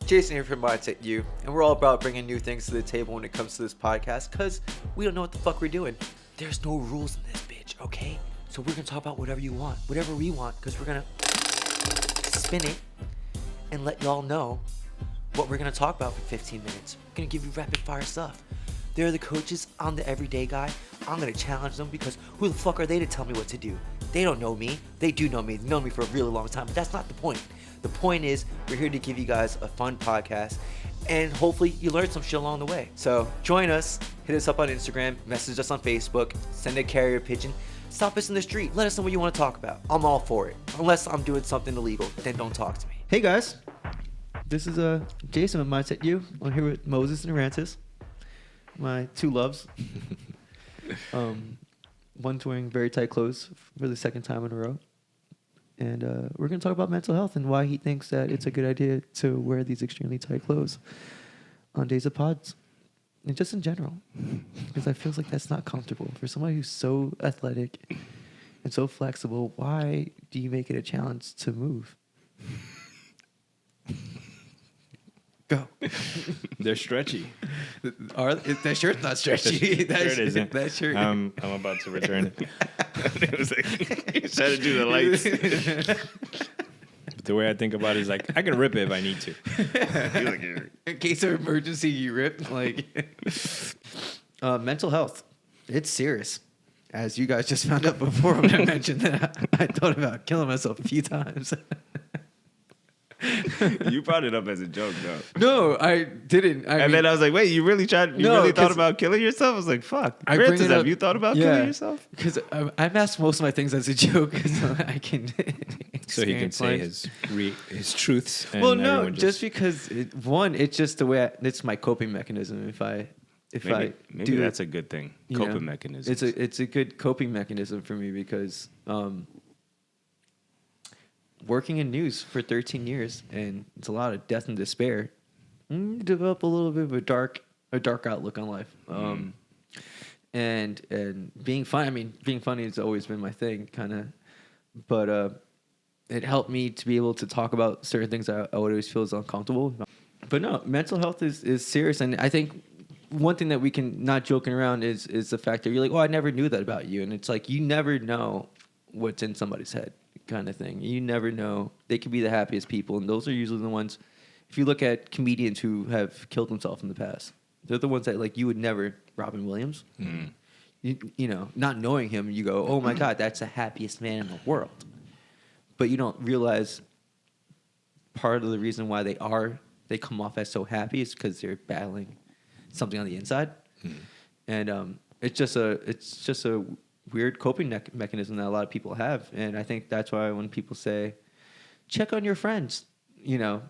Jason here from Mindset U, and we're all about bringing new things to the table when it comes to this podcast, because we don't know what the fuck we're doing. There's no rules in this bitch, okay? So we're gonna talk about whatever you want, whatever we want, because we're gonna spin it and let y'all know what we're gonna talk about for 15 minutes. We're gonna give you rapid fire stuff. They're the coaches, I'm the everyday guy. I'm gonna challenge them because who the fuck are they to tell me what to do? They don't know me. They do know me. They've known me for a really long time, but that's not the point. The point is, we're here to give you guys a fun podcast, and hopefully you learn some shit along the way. So join us, hit us up on Instagram, message us on Facebook, send a carrier pigeon, stop us in the street, let us know what you want to talk about. I'm all for it. Unless I'm doing something illegal, then don't talk to me. Hey guys, this is Jason of Mindset U. I'm here with Moses and Rances, my two loves. One's wearing very tight clothes for the second time in a row. And we're going to talk about mental health and why he thinks that it's a good idea to wear these extremely tight clothes on days of pods. And just in general. Because I feel like that's not comfortable. For somebody who's so athletic and so flexible, why do you make it a challenge to move? Go. They're stretchy. That shirt's not stretchy. That shirt isn't. That shirt. I'm about to return it. It was like, he's trying to do the lights. But the way I think about it is like, I can rip it if I need to. In case of emergency, you rip. Like, mental health. It's serious. As you guys just found out before when I mentioned that, I thought about killing myself a few times. You brought it up as a joke, though. No, I didn't. And then I was like, wait, you really tried? You really thought about killing yourself? I was like, fuck. Rances, have you thought about killing yourself? Because I mask most of my things as a joke, so I can. So he can say his truths. And well, no, just because it's just the way it's my coping mechanism. Maybe that's a good thing. Coping mechanism. It's a good coping mechanism for me because. Working in news for 13 years, and it's a lot of death and despair. You develop a little bit of a dark outlook on life. And being funny. I mean, being funny has always been my thing, kind of. But it helped me to be able to talk about certain things I would always feel is uncomfortable. But no, mental health is serious, and I think one thing that we can not joking around is the fact that you're like, oh, I never knew that about you, and it's like you never know what's in somebody's head. Kind of thing. You never know. They could be the happiest people, and those are usually the ones. If you look at comedians who have killed themselves in the past, they're the ones that like you would never. Robin Williams, you know, not knowing him, you go, oh my god, that's the happiest man in the world. But you don't realize part of the reason why they come off as so happy is because they're battling something on the inside, and it's just a weird coping mechanism that a lot of people have. And I think that's why when people say, check on your friends,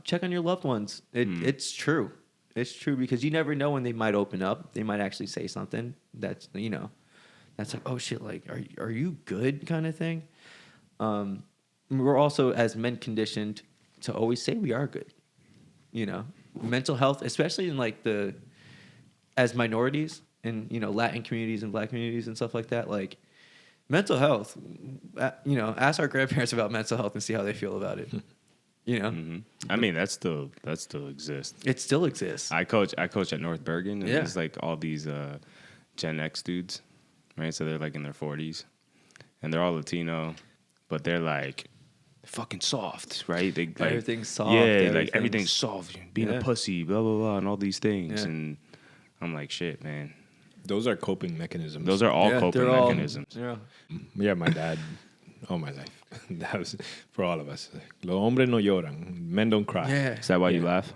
check on your loved ones, it's true. It's true because you never know when they might open up. They might actually say something that's, that's like, oh shit, like, are you good kind of thing? We're also, as men, conditioned to always say we are good. Mental health, especially in like as minorities in, Latin communities and black communities and stuff like that, like, mental health, ask our grandparents about mental health and see how they feel about it. I mean, that still exists. It still exists. I coach at North Bergen, and there's like all these Gen X dudes, right? So they're like in their 40s, and they're all Latino, but they're like fucking soft, right? They like, everything's soft. Yeah, like everything's soft. Being a pussy, blah blah blah, and all these things. Yeah. And I'm like, shit, man. Those are coping mechanisms. Those are all coping mechanisms. Yeah, my dad, all my life. That was for all of us. Los hombres no lloran. Men don't cry. Yeah. Is that why you laugh?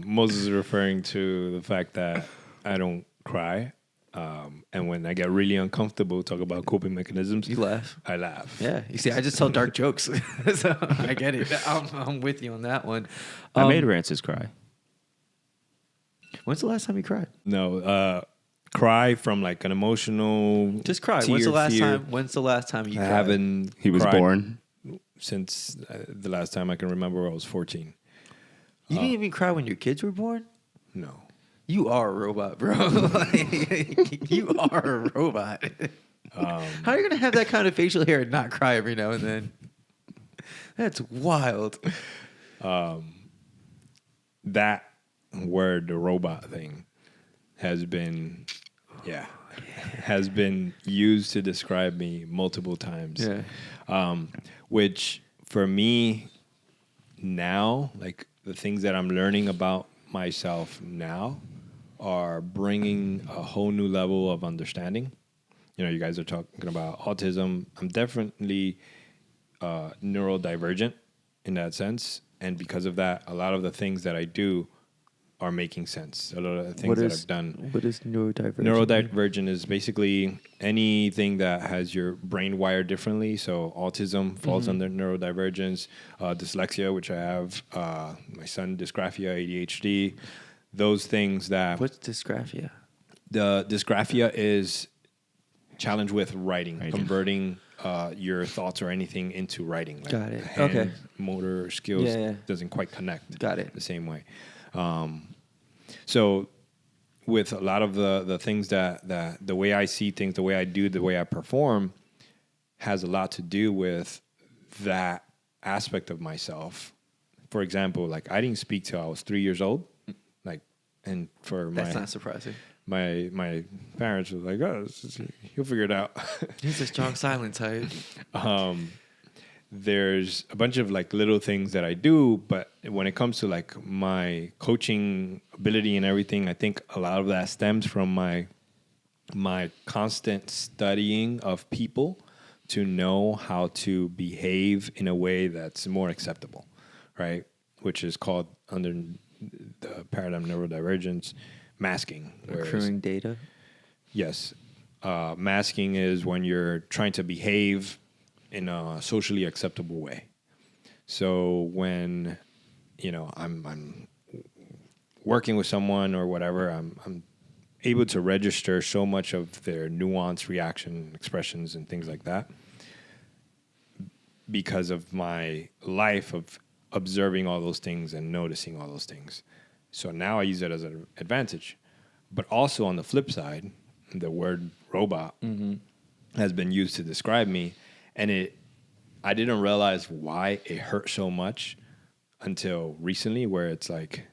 Moses is referring to the fact that I don't cry. And when I get really uncomfortable, talk about coping mechanisms. You laugh. I laugh. Yeah. You see, I just tell dark jokes. So I get it. I'm with you on that one. I made Rances cry. When's the last time you cried? No, cry from like an emotional. Just cry. When's the last time you cried? I haven't. He was born since the last time I can remember. I was 14. You didn't even cry when your kids were born? No. You are a robot, bro. You are a robot. How are you gonna have that kind of facial hair and not cry every now and then? That's wild. That word, the robot thing, has been used to describe me multiple times. Yeah. Which for me now, like the things that I'm learning about myself now are bringing a whole new level of understanding. You know, you guys are talking about autism. I'm definitely neurodivergent in that sense. And because of that, a lot of the things that I do are making sense. A lot of the things that I've done. What is neurodivergent? Neurodivergent is basically anything that has your brain wired differently. So autism falls under neurodivergence, dyslexia, which I have, my son dysgraphia, ADHD, those things that... What's dysgraphia? The dysgraphia is challenge with writing, converting your thoughts or anything into writing. Like Got it. hand, motor skills doesn't quite connect. Got it. The same way. So with a lot of the things that the way I see things, the way I do, the way I perform has a lot to do with that aspect of myself. For example, like I didn't speak till I was 3 years old. Like, and for That's not surprising. My parents were like, "Oh, he'll figure it out." He's a strong silent type. There's a bunch of like little things that I do, but when it comes to like my coaching ability and everything, I think a lot of that stems from my constant studying of people to know how to behave in a way that's more acceptable, right? Which is called under the paradigm neurodivergence masking. Accruing data. Yes. Masking is when you're trying to behave in a socially acceptable way. So when, you know, I'm working with someone or whatever, I'm able to register so much of their nuanced reaction, expressions, and things like that because of my life of observing all those things and noticing all those things. So now I use it as an advantage. But also on the flip side, the word robot has been used to describe me. And I didn't realize why it hurt so much until recently, where it's like,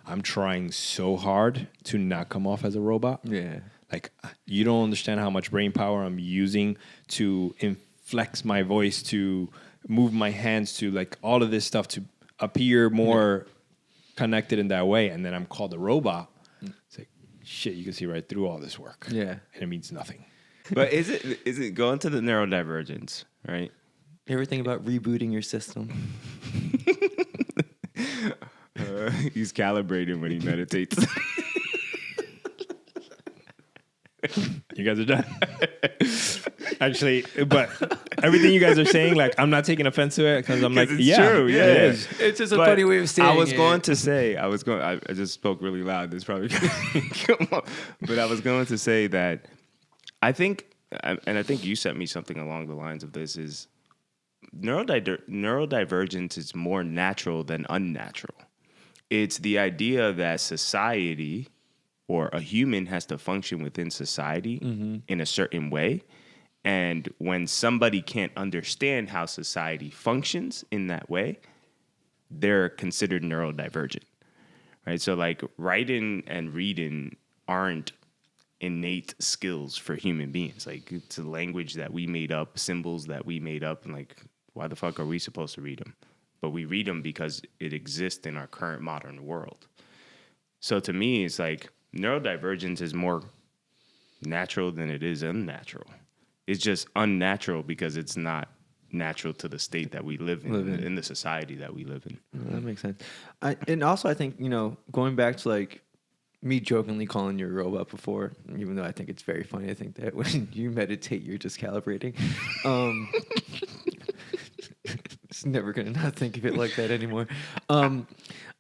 I'm trying so hard to not come off as a robot. Yeah. Like, you don't understand how much brain power I'm using to inflex my voice, to move my hands, to like all of this stuff to appear more connected in that way. And then I'm called a robot. It's like, shit, you can see right through all this work. Yeah. And it means nothing. But is it going to the neurodivergence, right? Everything about rebooting your system. He's calibrating when he meditates. You guys are done. Actually, but everything you guys are saying, like, I'm not taking offense to it because I'm like, it's true. Yeah, it is. It's just a But funny way of saying it. I just spoke really loud. This probably come on. But I was going to say that I think you sent me something along the lines of this is neurodivergence is more natural than unnatural. It's the idea that society or a human has to function within society in a certain way. And when somebody can't understand how society functions in that way, they're considered neurodivergent, right? So like writing and reading aren't innate skills for human beings. Like it's a language that we made up, symbols that we made up, and like, why the fuck are we supposed to read them? But we read them because it exists in our current modern world. So to me, it's like neurodivergence is more natural than it is unnatural. It's just unnatural because it's not natural to the state that we live in the society that we live in. That makes sense. And also, I think, you know, going back to like me jokingly calling you a robot before, even though I think it's very funny. I think that when you meditate, you're just calibrating. It's never going to not think of it like that anymore.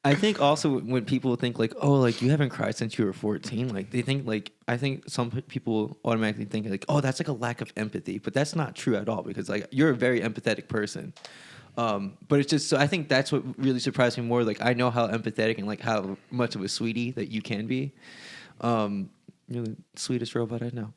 I think also when people think like, oh, like you haven't cried since you were 14, like they think like, I think some people automatically think like, oh, that's like a lack of empathy, but that's not true at all because like you're a very empathetic person. But it's just, so I think that's what really surprised me more. Like I know how empathetic and like how much of a sweetie that you can be. You're the sweetest robot I know.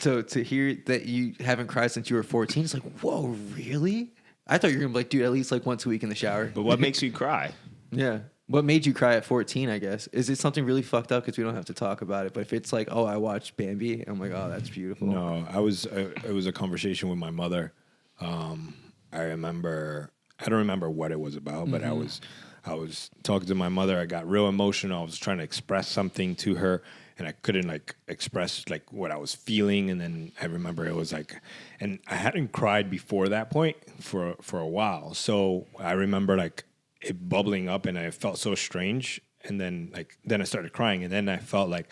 So to hear that you haven't cried since you were 14, it's like, whoa, really? I thought you were gonna be like, dude, at least like once a week in the shower. But what makes you cry? Yeah. What made you cry at 14, I guess? Is it something really fucked up? Because we don't have to talk about it. But if it's like, oh, I watched Bambi, I'm like, oh, that's beautiful. No, it was a conversation with my mother. I don't remember what it was about, but I was talking to my mother. I got real emotional. I was trying to express something to her, and I couldn't like express like what I was feeling. And then I remember it was like, and I hadn't cried before that point for a while. So I remember like it bubbling up, and I felt so strange. And then I started crying, and then I felt like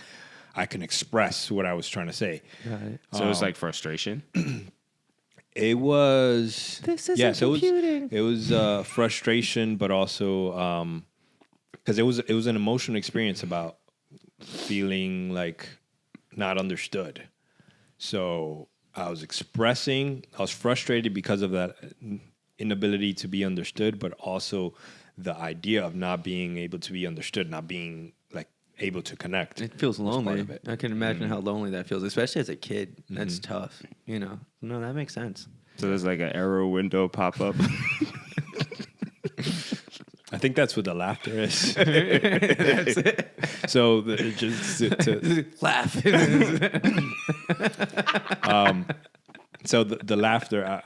I can express what I was trying to say. Right. So it was like frustration. It was This isn't computing. It was frustration, but also because it was an emotional experience about feeling like not understood. So I was frustrated because of that inability to be understood, but also the idea of not being able to be understood, not being like able to connect. It feels lonely. of it. I can imagine how lonely that feels, especially as a kid. That's tough, you know. No, that makes sense. So there's like an arrow window pop up. I think that's what the laughter is. That's it. So just to Laugh. so the laughter,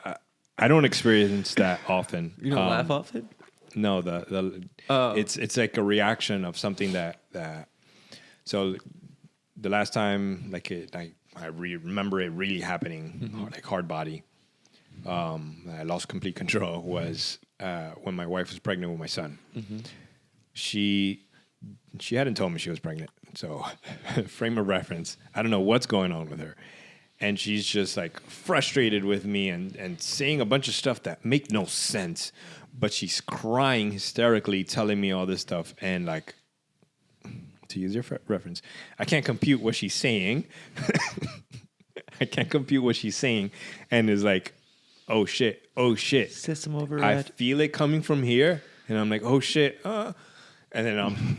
I don't experience that often. You don't laugh often? No, it's like a reaction of something that. So the last time, like I remember it really happening, like hard body. I lost complete control was when my wife was pregnant with my son. She hadn't told me she was pregnant, so frame of reference. I don't know what's going on with her, and she's just like frustrated with me and saying a bunch of stuff that make no sense. But she's crying hysterically, telling me all this stuff, and like, to use your reference, I can't compute what she's saying. I can't compute what she's saying, and is like, oh shit. System override. I feel it coming from here, and I'm like, oh shit. And then I'm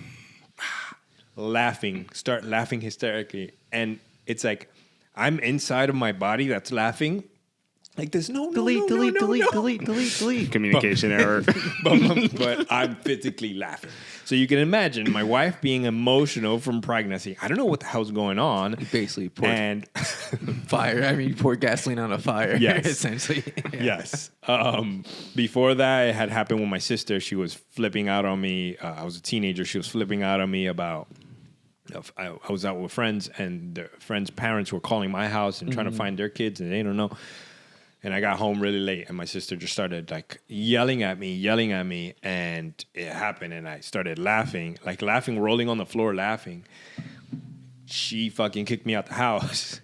start laughing hysterically, and it's like I'm inside of my body that's laughing. Like there's delete. Communication error. But I'm physically laughing. So you can imagine my wife being emotional from pregnancy. I don't know what the hell's going on. Basically poured fire. I mean, you poured gasoline on a fire. Yes. Essentially. Yes. Before that, it had happened with my sister. She was flipping out on me. I was a teenager. She was flipping out on me about. I was out with friends, and the friends' parents were calling my house and trying to find their kids, and they don't know. And I got home really late, and my sister just started like yelling at me, and it happened, and I started laughing, rolling on the floor, laughing. She fucking kicked me out the house,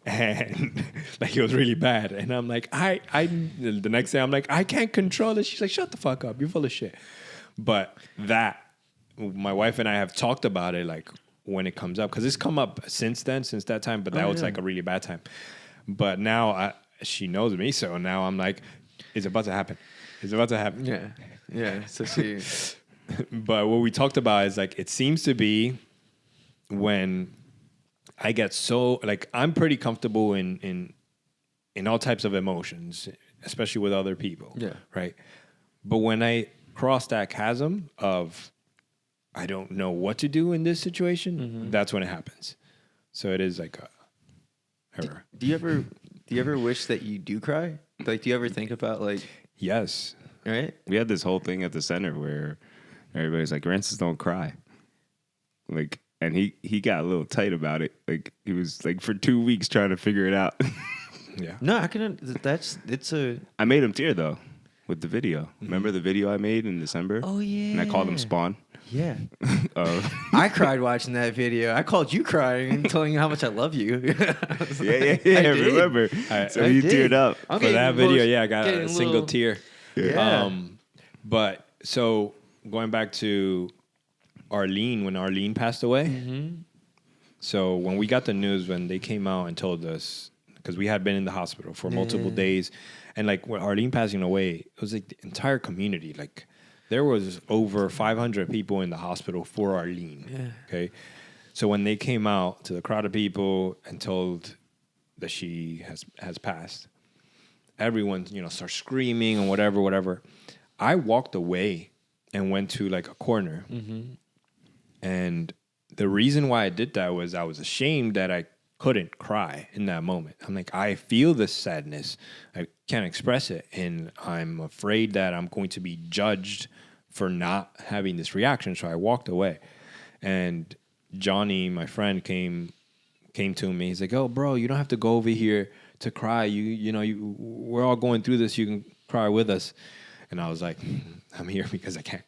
and like it was really bad. And I'm like, the next day I'm like, I can't control it. She's like, shut the fuck up, you're full of shit. But my wife and I have talked about it, like when it comes up, because it's come up since that time, but that was like a really bad time. But now she knows me, so now I'm like, it's about to happen. Yeah. So she. But what we talked about is like, it seems to be when I get so like, I'm pretty comfortable in all types of emotions, especially with other people. Yeah. Right. But when I cross that chasm of I don't know what to do in this situation, that's when it happens. So it is like a error. Do you ever wish that you do cry? Like, do you ever think about like? Yes. Right. We had this whole thing at the center where everybody's like, Rances don't cry. Like, and he got a little tight about it. Like, he was like for 2 weeks trying to figure it out. Yeah. No, I can. I made him tear though with the video. Remember the video I made in December? Oh yeah. And I called him Spawn. Yeah. I cried watching that video. I called you crying and telling you how much I love you. Yeah. I remember. So you teared up. For that video, I got a single tear. Yeah. But so going back to Arlene, when Arlene passed away. So when we got the news, when they came out and told us, because we had been in the hospital for multiple days, and like when Arlene passing away, it was like the entire community. Like there was over 500 people in the hospital for Arlene. Yeah. Okay. So when they came out to the crowd of people and told that she has passed, everyone, starts screaming and whatever. I walked away and went to like a corner. Mm-hmm. And the reason why I did that was I was ashamed that I couldn't cry in that moment. I'm like, I feel this sadness. I can't express it. And I'm afraid that I'm going to be judged for not having this reaction. So I walked away. And Johnny, my friend, came to me. He's like, "Oh, bro, you don't have to go over here to cry. We're all going through this. You can cry with us." And I was like, "I'm here because I can't."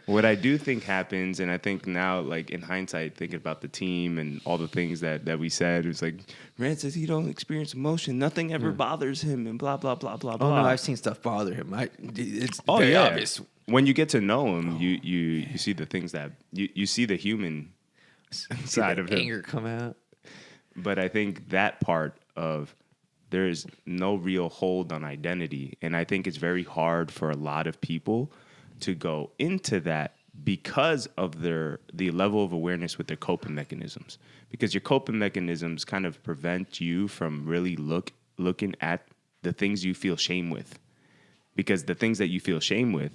What I do think happens, and I think now, like in hindsight, thinking about the team and all the things that we said, it was like, Rances, he don't experience emotion. Nothing ever bothers him, and blah, blah, blah, blah, blah. Oh, no, I've seen stuff bother him. It's very obvious. When you get to know him, you see the things that, you see the human side of him. Anger come out. But I think that part of there is no real hold on identity. And I think it's very hard for a lot of people to go into that because of the level of awareness with their coping mechanisms. Because your coping mechanisms kind of prevent you from really looking at the things you feel shame with. Because the things that you feel shame with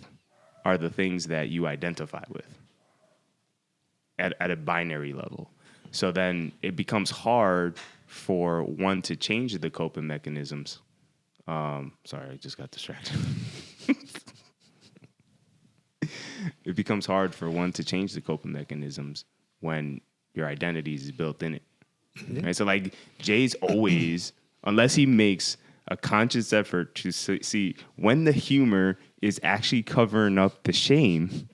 are the things that you identify with at a binary level. So then it becomes hard for one to change the coping mechanisms. Sorry, I just got distracted. It becomes hard for one to change the coping mechanisms when your identity is built in it. Mm-hmm. Right? So like Jay's always, unless he makes a conscious effort to see when the humor is actually covering up the shame,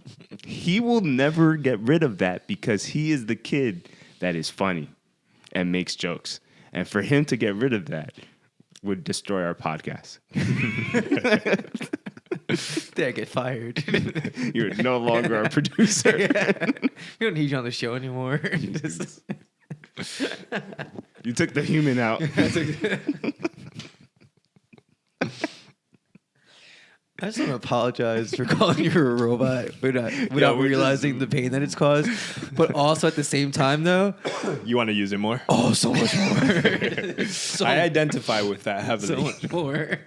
he will never get rid of that because he is the kid that is funny and makes jokes. And for him to get rid of that would destroy our podcast. Did I get fired? You're no longer our producer. Yeah. We don't need you on the show anymore. You took the human out. I just want to apologize for calling you a robot without realizing the pain that it's caused. But also at the same time, though, you want to use it more? Oh, so much more. I identify with that heavily. So much more.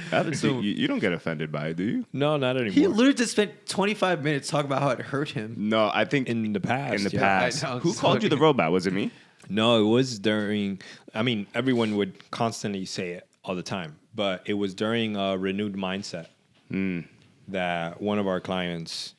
You don't get offended by it, do you? No, not anymore. He literally just spent 25 minutes talking about how it hurt him. No, I think in the past. Who called you the robot? Was it me? No, it was during. I mean, everyone would constantly say it all the time, but it was during a renewed mindset that one of our clients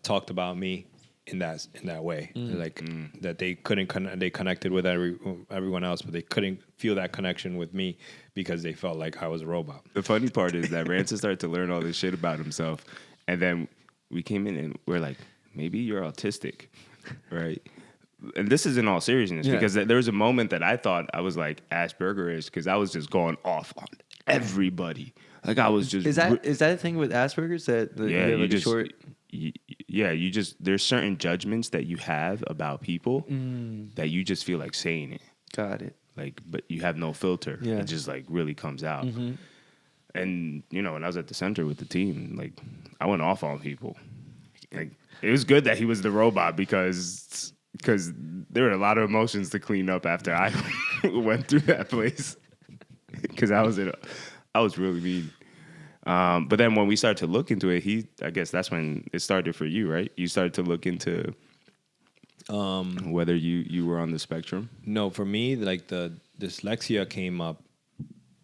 talked about me in that way, that they couldn't they connected with everyone else, but they couldn't feel that connection with me because they felt like I was a robot. The funny part is that Rances started to learn all this shit about himself, and then we came in and we're like, maybe you're autistic, right? And this is in all seriousness because there was a moment that I thought I was like Asperger-ish because I was just going off on everybody. Like I was just. Is that a thing with Asperger's that you have like a short? You just there's certain judgments that you have about people that you just feel like saying it. Got it. Like, but you have no filter. Yeah. It just like really comes out. Mm-hmm. And when I was at the center with the team, like I went off on people. Like it was good that he was the robot because there were a lot of emotions to clean up after I went through that place. Because I was really mean. But then when we started to look into it, I guess that's when it started for you, right? You started to look into whether you were on the spectrum. No, for me, like the dyslexia came up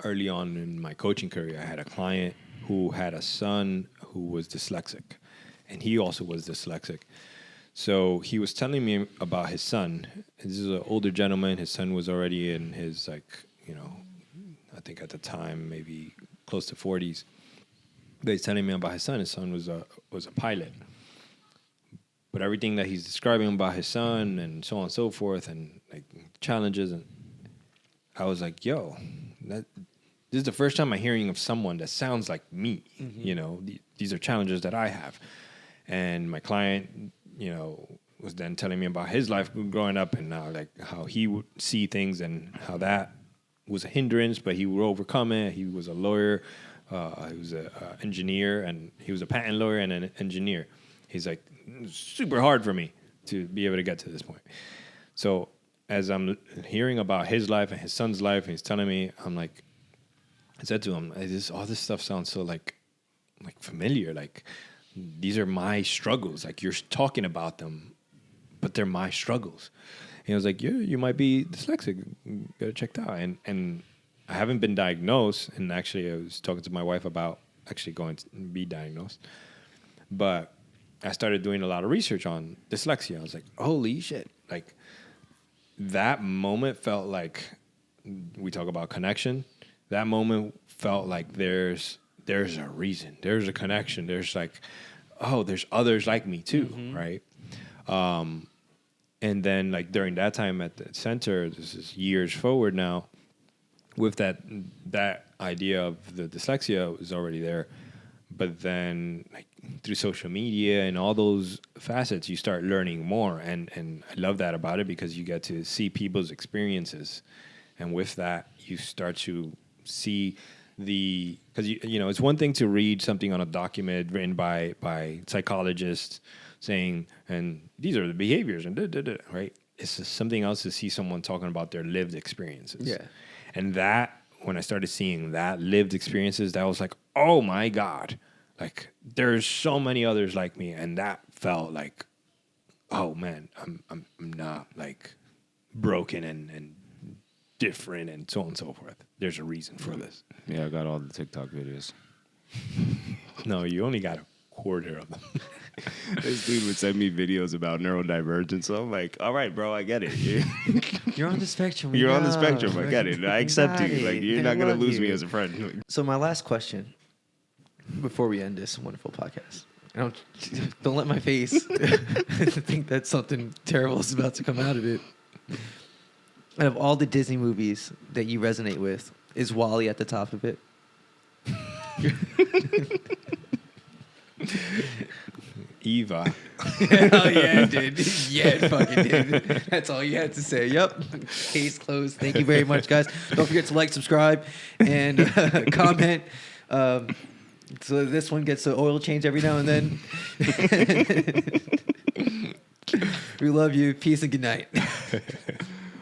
early on in my coaching career. I had a client who had a son who was dyslexic, and he also was dyslexic. So he was telling me about his son. This is an older gentleman. His son was already in his I think at the time maybe close to 40s. But he's telling me about his son. His son was a pilot. But everything that he's describing about his son and so on and so forth and like challenges, and I was like, yo, this is the first time I'm hearing of someone that sounds like me. Mm-hmm. These are challenges that I have. And my client, was then telling me about his life growing up and how he would see things and how that was a hindrance, but he would overcome it. He was a lawyer. He was an engineer, and he was a patent lawyer and an engineer. He's like, super hard for me to be able to get to this point. So as I'm hearing about his life and his son's life, and he's telling me, I'm like, I said to him, all this stuff sounds so like familiar. Like, these are my struggles. Like, you're talking about them, but they're my struggles. And he was like, you might be dyslexic. Get it checked out. And I haven't been diagnosed. And actually, I was talking to my wife about actually going to be diagnosed. But I started doing a lot of research on dyslexia. I was like, holy shit. Like, that moment felt like, we talk about connection. That moment felt like there's a reason. There's a connection. There's like, oh, there's others like me too, right? And then like during that time at the center, this is years forward now, with that idea of the dyslexia was already there. But then like through social media and all those facets, you start learning more. And I love that about it, because you get to see people's experiences. And with that, you start to see because you know, it's one thing to read something on a document written by psychologists saying, and these are the behaviors, and right? It's just something else to see someone talking about their lived experiences. Yeah. And that, when I started seeing that lived experiences, that was like, oh my God, like there's so many others like me. And that felt like, oh man, I'm not like broken and different and so on and so forth. There's a reason for this. Yeah, I got all the TikTok videos. No, you only got a quarter of them. This dude would send me videos about neurodivergence. So I'm like, all right, bro, I get it. You're on the spectrum. You're on the spectrum. I get it. I accept you. Like, you're not going to lose me as a friend. So my last question before we end this wonderful podcast. Don't let my face think that something terrible is about to come out of it. Out of all the Disney movies that you resonate with, is WALL-E at the top of it? Eva. Hell yeah, it did. Yeah, it fucking did. That's all you had to say. Yep. Case closed. Thank you very much, guys. Don't forget to like, subscribe, and comment. So this one gets an oil change every now and then. We love you. Peace and good night.